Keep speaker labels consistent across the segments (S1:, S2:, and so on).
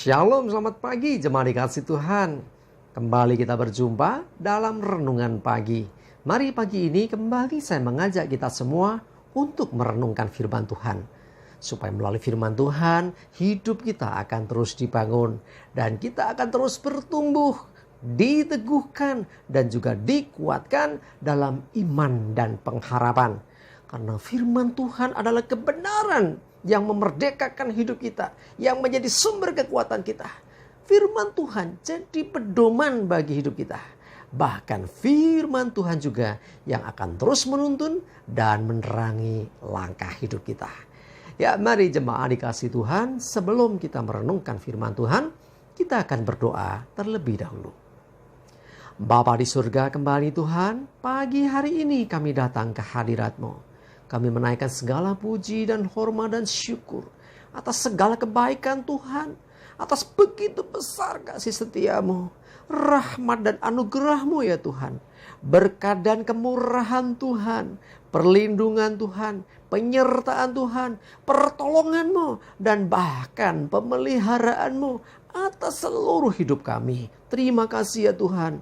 S1: Shalom, selamat pagi jemaat dikasih Tuhan. Kembali kita berjumpa dalam renungan pagi. Mari pagi ini kembali saya mengajak kita semua untuk merenungkan firman Tuhan. Supaya melalui firman Tuhan, hidup kita akan terus dibangun. Dan kita akan terus bertumbuh, diteguhkan, dan juga dikuatkan dalam iman dan pengharapan. Karena firman Tuhan adalah kebenaran yang memerdekakan hidup kita, yang menjadi sumber kekuatan kita. Firman Tuhan jadi pedoman bagi hidup kita. Bahkan firman Tuhan juga yang akan terus menuntun dan menerangi langkah hidup kita. Ya, mari jemaat dikasih Tuhan, sebelum kita merenungkan firman Tuhan, kita akan berdoa terlebih dahulu. Bapa di surga, kembali Tuhan, pagi hari ini kami datang ke hadirat-Mu. Kami menaikkan segala puji dan hormat dan syukur atas segala kebaikan Tuhan, atas begitu besar kasih setia-Mu, rahmat dan anugerah-Mu ya Tuhan. Berkat dan kemurahan Tuhan, perlindungan Tuhan, penyertaan Tuhan, pertolongan-Mu, dan bahkan pemeliharaan-Mu atas seluruh hidup kami. Terima kasih ya Tuhan.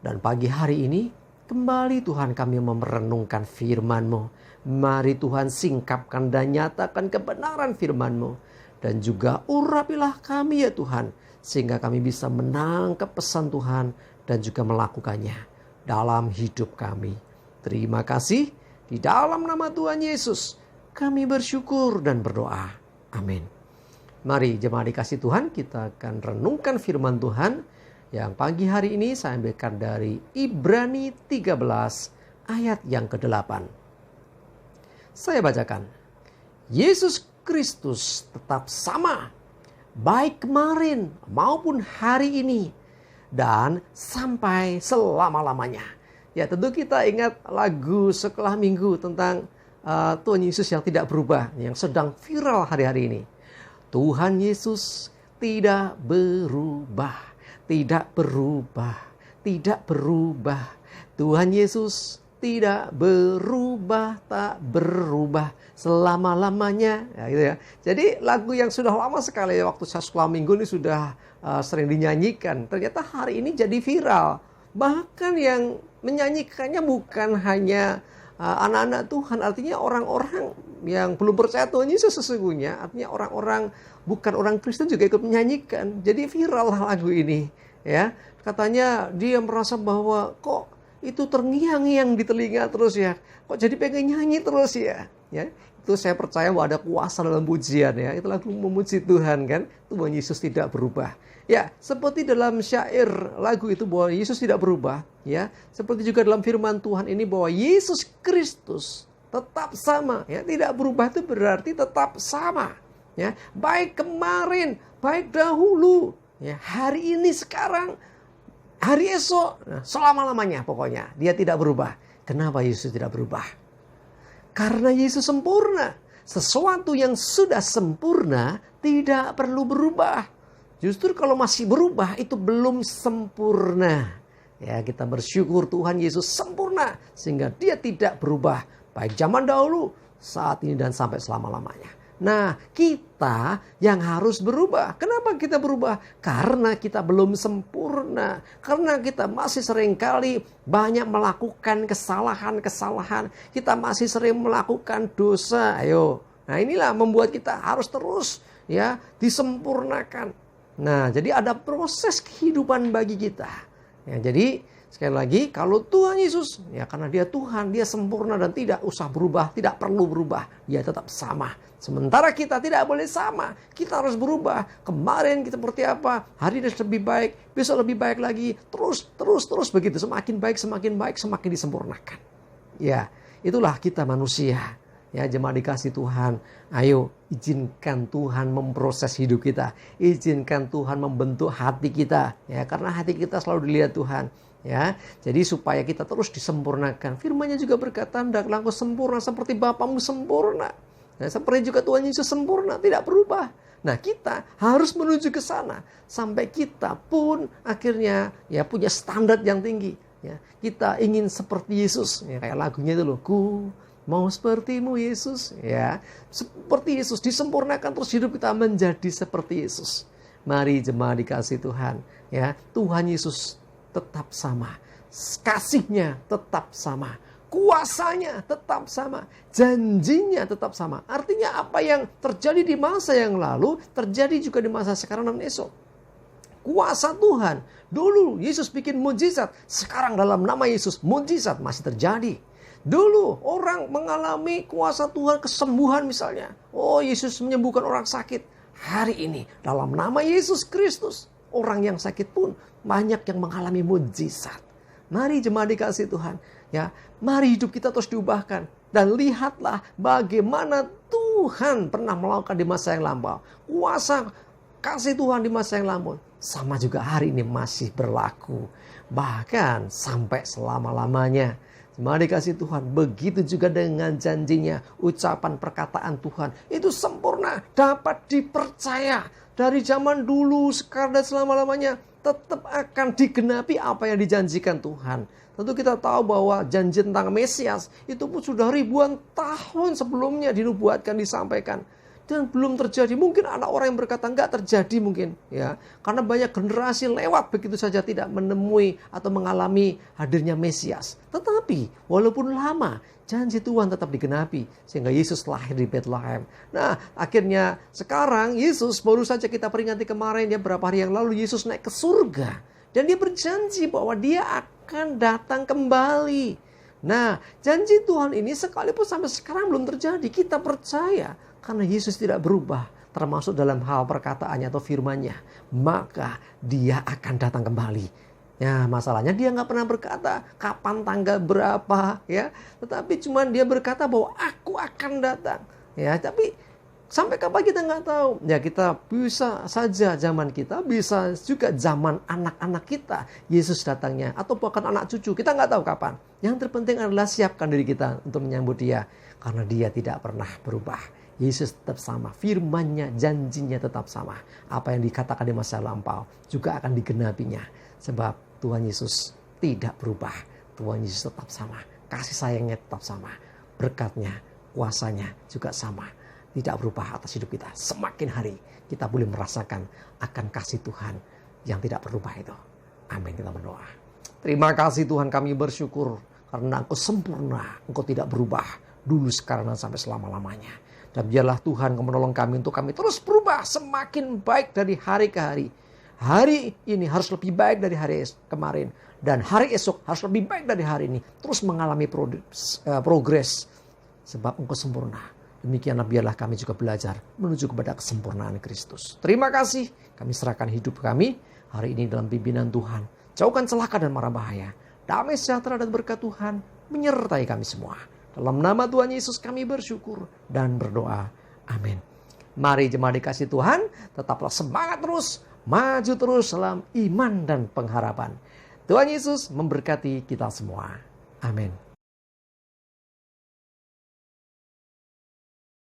S1: Dan pagi hari ini, kembali Tuhan kami merenungkan firman-Mu. Mari Tuhan singkapkan dan nyatakan kebenaran firman-Mu. Dan juga urapilah kami ya Tuhan. Sehingga kami bisa menangkap pesan Tuhan dan juga melakukannya dalam hidup kami. Terima kasih. Di dalam nama Tuhan Yesus kami bersyukur dan berdoa. Amin. Mari jemaat dikasih Tuhan, kita akan renungkan firman Tuhan. Yang pagi hari ini saya ambilkan dari Ibrani 13 ayat yang ke-8. Saya bacakan. Yesus Kristus tetap sama, baik kemarin maupun hari ini, dan sampai selama-lamanya. Ya, tentu kita ingat lagu sekolah minggu tentang Tuhan Yesus yang tidak berubah, yang sedang viral hari-hari ini. Tuhan Yesus tidak berubah, tidak berubah, tidak berubah. Tuhan Yesus tidak berubah, tak berubah selama-lamanya. Ya, gitu ya. Jadi lagu yang sudah lama sekali waktu saya sekolah minggu ini sudah sering dinyanyikan. Ternyata hari ini jadi viral. Bahkan yang menyanyikannya bukan hanya anak-anak Tuhan. Artinya orang-orang yang belum percaya Tuhan Yesus sesungguhnya. Artinya orang-orang bukan orang Kristen juga ikut menyanyikan. Jadi viral lagu ini. Ya, katanya dia merasa bahwa kok itu terngiang-ngiang di telinga terus ya. Kok jadi pengen nyanyi terus ya. Ya, itu saya percaya bahwa ada kuasa dalam pujian ya. Itu lagu memuji Tuhan kan. Tuhan Yesus tidak berubah. Ya, seperti dalam syair lagu itu bahwa Yesus tidak berubah. Ya, seperti juga dalam firman Tuhan ini bahwa Yesus Kristus tetap sama. Ya, tidak berubah itu berarti tetap sama. Ya, baik kemarin, baik dahulu. Ya, hari ini, sekarang, hari esok, selama-lamanya pokoknya. Dia tidak berubah. Kenapa Yesus tidak berubah? Karena Yesus sempurna. Sesuatu yang sudah sempurna tidak perlu berubah. Justru kalau masih berubah itu belum sempurna. Ya, kita bersyukur Tuhan Yesus sempurna. Sehingga dia tidak berubah. Baik zaman dahulu, saat ini dan sampai selama-lamanya. Nah, kita yang harus berubah. Kenapa kita berubah? Karena kita belum sempurna. Karena kita masih seringkali banyak melakukan kesalahan-kesalahan. Kita masih sering melakukan dosa. Ayo. Nah, inilah membuat kita harus terus ya disempurnakan. Nah, jadi ada proses kehidupan bagi kita. Ya, jadi sekali lagi, kalau Tuhan Yesus, ya karena dia Tuhan, dia sempurna dan tidak usah berubah, tidak perlu berubah. Dia tetap sama. Sementara kita tidak boleh sama. Kita harus berubah. Kemarin kita seperti apa, hari ini lebih baik, besok lebih baik lagi. Terus begitu. Semakin baik, semakin disempurnakan. Ya, itulah kita manusia. Ya, jemaat dikasih Tuhan. Ayo, izinkan Tuhan memproses hidup kita. Izinkan Tuhan membentuk hati kita. Ya, karena hati kita selalu dilihat Tuhan. Ya, jadi supaya kita terus disempurnakan. Firman-Nya juga berkata, hendaklah engkau sempurna seperti Bapamu sempurna. Nah, seperti juga Tuhan Yesus sempurna, tidak berubah. Nah, kita harus menuju ke sana sampai kita pun akhirnya ya punya standar yang tinggi. Ya, kita ingin seperti Yesus. Ya, kayak lagunya itu loh, ku mau sepertimu Yesus. Ya, seperti Yesus disempurnakan terus hidup kita menjadi seperti Yesus. Mari jemaat dikasih Tuhan, ya, Tuhan Yesus tetap sama, kasihnya tetap sama, kuasanya tetap sama, janjinya tetap sama. Artinya apa yang terjadi di masa yang lalu terjadi juga di masa sekarang dan esok. Kuasa Tuhan, dulu Yesus bikin mujizat, sekarang dalam nama Yesus mujizat masih terjadi. Dulu orang mengalami kuasa Tuhan, kesembuhan misalnya. Oh, Yesus menyembuhkan orang sakit. Hari ini dalam nama Yesus Kristus, orang yang sakit pun banyak yang mengalami mujizat. Mari jemaat dikasih Tuhan, ya, mari hidup kita terus diubahkan. Dan lihatlah bagaimana Tuhan pernah melakukan di masa yang lampau. Kuasa kasih Tuhan di masa yang lampau sama juga hari ini masih berlaku. Bahkan sampai selama-lamanya. Mari dikasih Tuhan, begitu juga dengan janjinya, ucapan perkataan Tuhan itu sempurna, dapat dipercaya dari zaman dulu, sekarang dan selama-lamanya tetap akan digenapi apa yang dijanjikan Tuhan. Tentu kita tahu bahwa janji tentang Mesias itu pun sudah ribuan tahun sebelumnya dinubuatkan, disampaikan. Dan belum terjadi. Mungkin anak orang yang berkata enggak terjadi mungkin, ya. Karena banyak generasi lewat begitu saja tidak menemui atau mengalami hadirnya Mesias. Tetapi walaupun lama, janji Tuhan tetap digenapi sehingga Yesus lahir di Bethlehem. Nah, akhirnya sekarang Yesus baru saja kita peringati kemarin, ya, beberapa hari yang lalu Yesus naik ke surga dan dia berjanji bahwa dia akan datang kembali. Nah, janji Tuhan ini sekalipun sampai sekarang belum terjadi, kita percaya. Karena Yesus tidak berubah, termasuk dalam hal perkataannya atau firman-Nya, maka dia akan datang kembali. Ya, masalahnya dia nggak pernah berkata kapan, tanggal berapa, ya. Tetapi cuman dia berkata bahwa aku akan datang. Ya, tapi sampai kapan kita nggak tahu. Ya, kita bisa saja zaman kita, bisa juga zaman anak-anak kita Yesus datangnya, atau bahkan anak cucu, kita nggak tahu kapan. Yang terpenting adalah siapkan diri kita untuk menyambut dia, karena dia tidak pernah berubah. Yesus tetap sama, firman-Nya, janjinya tetap sama. Apa yang dikatakan di masa lampau juga akan digenapinya. Sebab Tuhan Yesus tidak berubah. Tuhan Yesus tetap sama, kasih sayangnya tetap sama, berkatnya, kuasanya juga sama. Tidak berubah atas hidup kita. Semakin hari kita boleh merasakan akan kasih Tuhan yang tidak berubah itu. Amin, kita berdoa. Terima kasih Tuhan, kami bersyukur karena Engkau sempurna, Engkau tidak berubah dulu, sekarang, dan sampai selama-lamanya. Dan biarlah Tuhan menolong kami untuk kami terus berubah semakin baik dari hari ke hari. Hari ini harus lebih baik dari hari kemarin. Dan hari esok harus lebih baik dari hari ini. Terus mengalami progres. Sebab Engkau sempurna. Demikianlah biarlah kami juga belajar menuju kepada kesempurnaan Kristus. Terima kasih. Kami serahkan hidup kami hari ini dalam pimpinan Tuhan. Jauhkan celaka dan mara bahaya. Damai sejahtera dan berkat Tuhan menyertai kami semua. Dalam nama Tuhan Yesus kami bersyukur dan berdoa. Amin. Mari jemaat dikasih Tuhan, tetaplah semangat terus, maju terus dalam iman dan pengharapan. Tuhan Yesus memberkati kita semua. Amin.